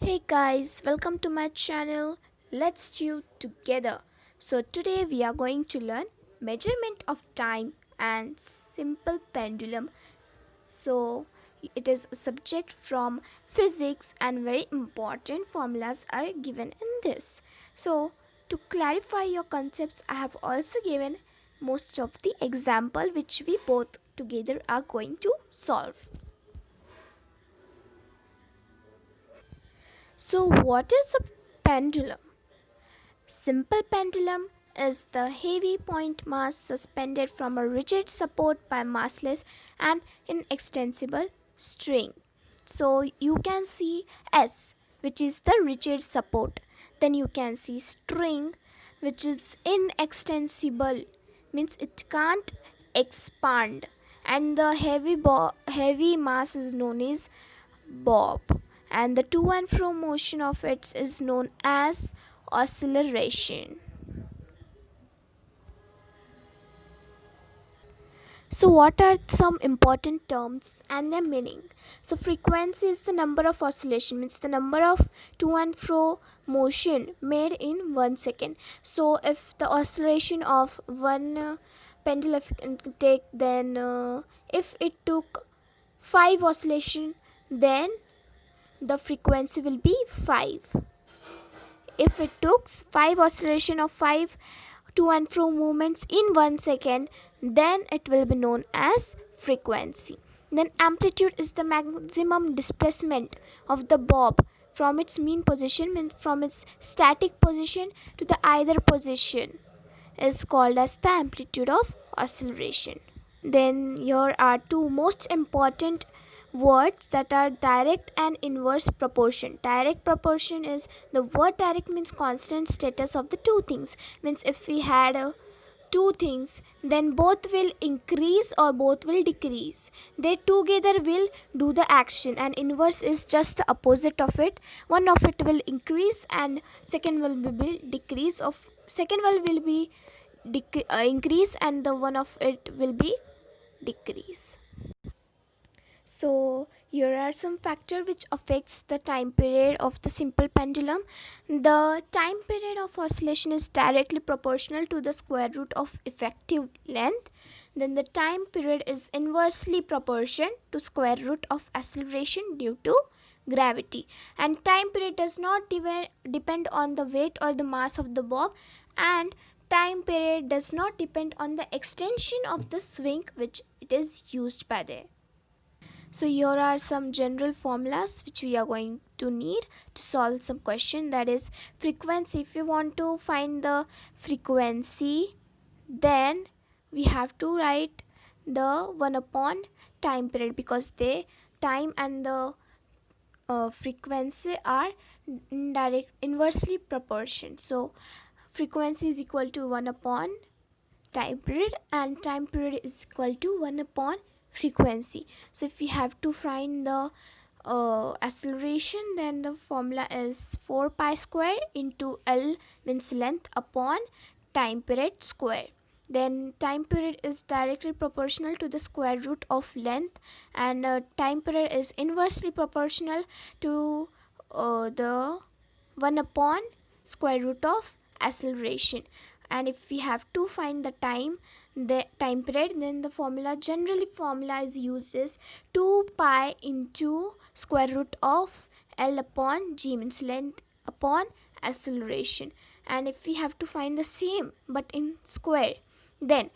Hey guys, welcome to my channel. Let's chew together. So today we are going to learn measurement of time and simple pendulum. So it is a subject from physics and very important formulas are given in this. So to clarify your concepts, I have also given most of the example which we both together are going to solve. So what is a pendulum? Simple pendulum is the heavy point mass suspended from a rigid support by massless and inextensible string. So you can see S, which is the rigid support. Then you can see string, which is inextensible, means it can't expand. And the heavy mass is known as bob, and the to and fro motion of it is known as oscillation. So what are some important terms and their meaning? So frequency is the number of oscillation, means the number of to and fro motion made in 1 second. So if the oscillation of one pendulum take, then if it took 5 oscillation, then the frequency will be 5. If it took 5 oscillation of 5 to and fro movements in 1 second, then it will be known as frequency. Then amplitude is the maximum displacement of the bob from its mean position, means from its static position to the either position, is called as the amplitude of oscillation. Then here are two most important words, that are direct and inverse proportion. Direct proportion is, the word direct means constant status of the two things, means if we had two things, then both will increase or both will decrease, they together will do the action. And inverse is just the opposite of it, one of it will increase and second will be decrease, of second will be increase and the one of it will be decrease. So here are some factors which affects the time period of the simple pendulum. The time period of oscillation is directly proportional to the square root of effective length. Then the time period is inversely proportional to square root of acceleration due to gravity. And time period does not depend on the weight or the mass of the bob, and time period does not depend on the extension of the swing which it is used by there. So here are some general formulas which we are going to need to solve some question, that is frequency. If you want to find the frequency, then we have to write the 1 upon time period, because they time and the frequency are inversely proportion. So frequency is equal to 1 upon time period, and time period is equal to 1 upon frequency. So if we have to find the acceleration, then the formula is 4 pi square into L, means length, upon time period square. Then time period is directly proportional to the square root of length, and time period is inversely proportional to the 1 upon square root of acceleration. And if we have to find the time period, then the formula is used is 2 pi into square root of L upon G, means length upon acceleration. And if we have to find the same but in square, then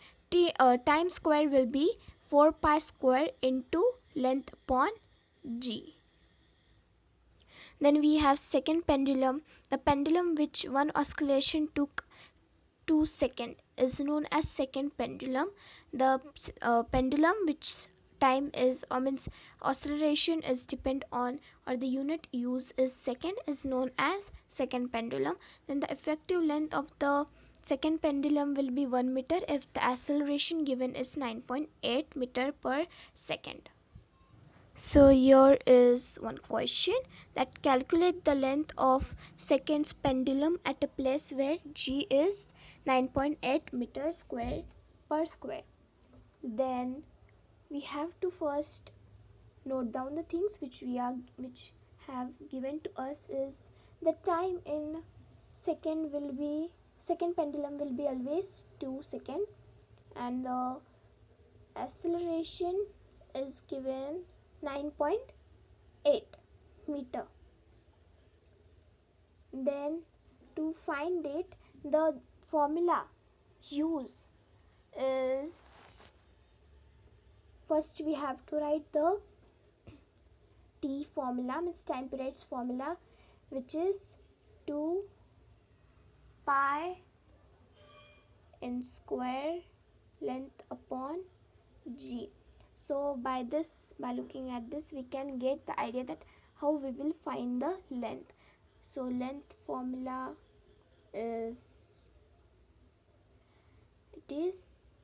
time square will be 4 pi square into length upon G. Then we have second pendulum. The pendulum which one oscillation took 2 seconds is known as second pendulum. The pendulum which time is, or means oscillation is depend on, or the unit used is second, is known as second pendulum. Then the effective length of the second pendulum will be 1 meter if the acceleration given is 9.8 meter per second. So here is one question, that calculate the length of seconds pendulum at a place where G is 9.8 meters square per square. Then we have to first note down the things which have given to us is the time in second pendulum will be always 2 second, and the acceleration is given 9.8 meter. Then to find it, the formula use is, first we have to write the T formula, means time periods formula, which is 2 pi n square length upon g. So by looking at this, we can get the idea that how we will find the length. So length formula is, it is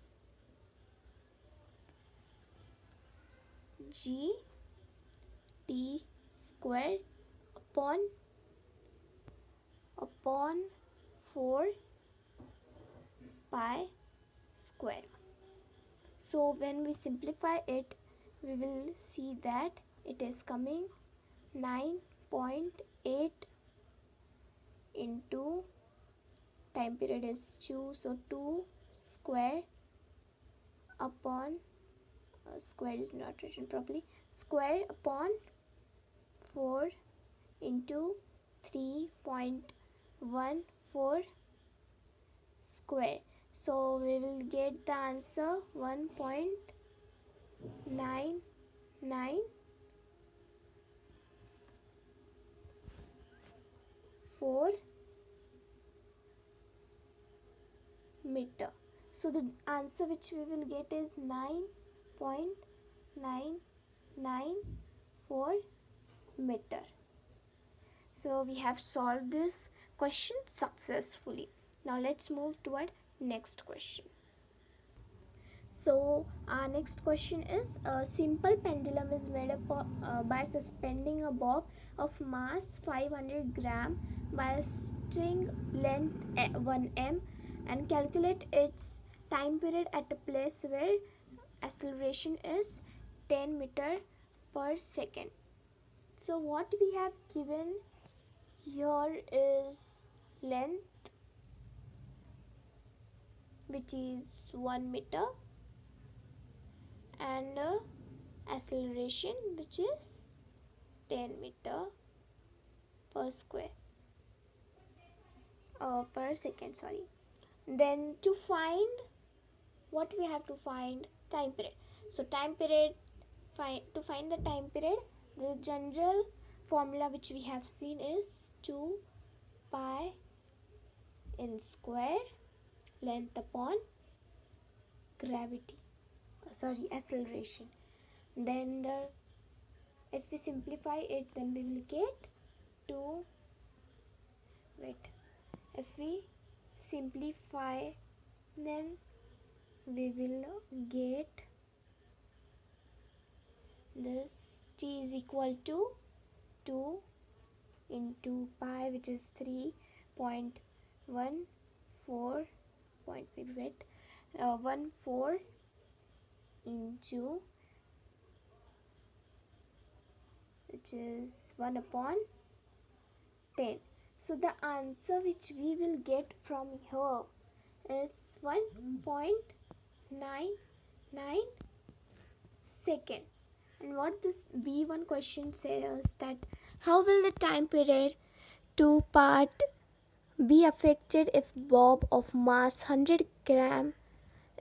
g t square upon 4 pi square. So when we simplify it, we will see that it is coming 9.8 into time period is 2, so 2 square upon square is not written properly, square upon 4 into 3.14 square. So we will get the answer 1.994 meter. So the answer which we will get is 9.994 meter. So we have solved this question successfully. Now let's move toward next question. So our next question is, a simple pendulum is made up by suspending a bob of mass 500 gram by a string length 1 m and calculate its time period at a place where acceleration is 10 meter per second. So what we have given here is length, which is 1 meter, and acceleration, which is 10 meter per square per second, sorry. Then to find, what we have to find, time period. So time period, to find the time period, the general formula which we have seen is 2 pi n square length upon gravity, acceleration. Then if we simplify it, then we will get 2, if we simplify, then we will get this t is equal to 2 into pi, which is 3.14 14 into, which is 1 upon 10. So the answer which we will get from here is 1.99 second. And what this B1 question says, that how will the time period to part be affected if bob of mass 100 gram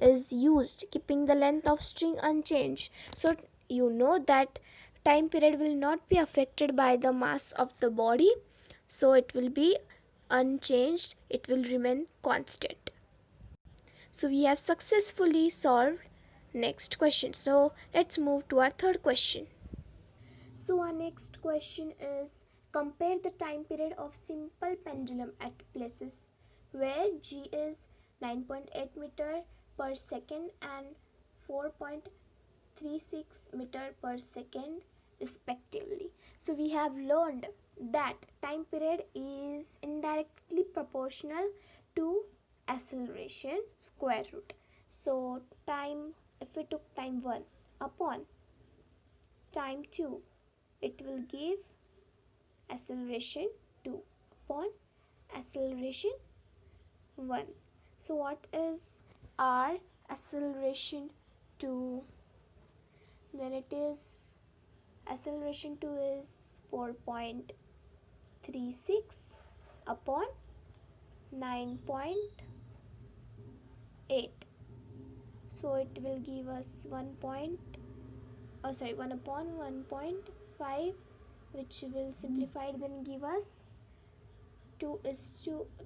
is used, keeping the length of string unchanged. So you know that time period will not be affected by the mass of the body, so it will be unchanged, it will remain constant. So we have successfully solved next question. So let's move to our third question. So our next question is, compare the time period of simple pendulum at places where g is 9.8 meter per second and 4.36 meter per second respectively. So we have learned that time period is indirectly proportional to acceleration square root. So time, if we took time 1 upon time 2, it will give acceleration 2 upon acceleration 1. So what is r acceleration 2? Then it is acceleration 2 is 4.36 upon 9.8. So it will give us 1 upon 1.5, which will simplify it, then give us 2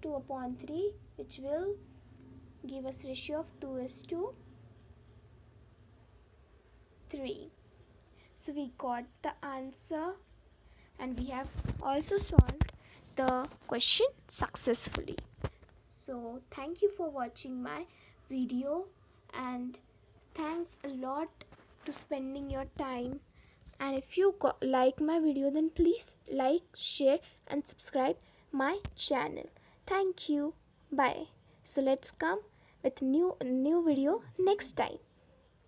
upon 3, which will give us ratio of 2:3. So we got the answer, and we have also solved the question successfully. So thank you for watching my video, and thanks a lot to spending your time. And if you like my video, then please like, share and subscribe my channel. Thank you. Bye. So let's come with new video next time.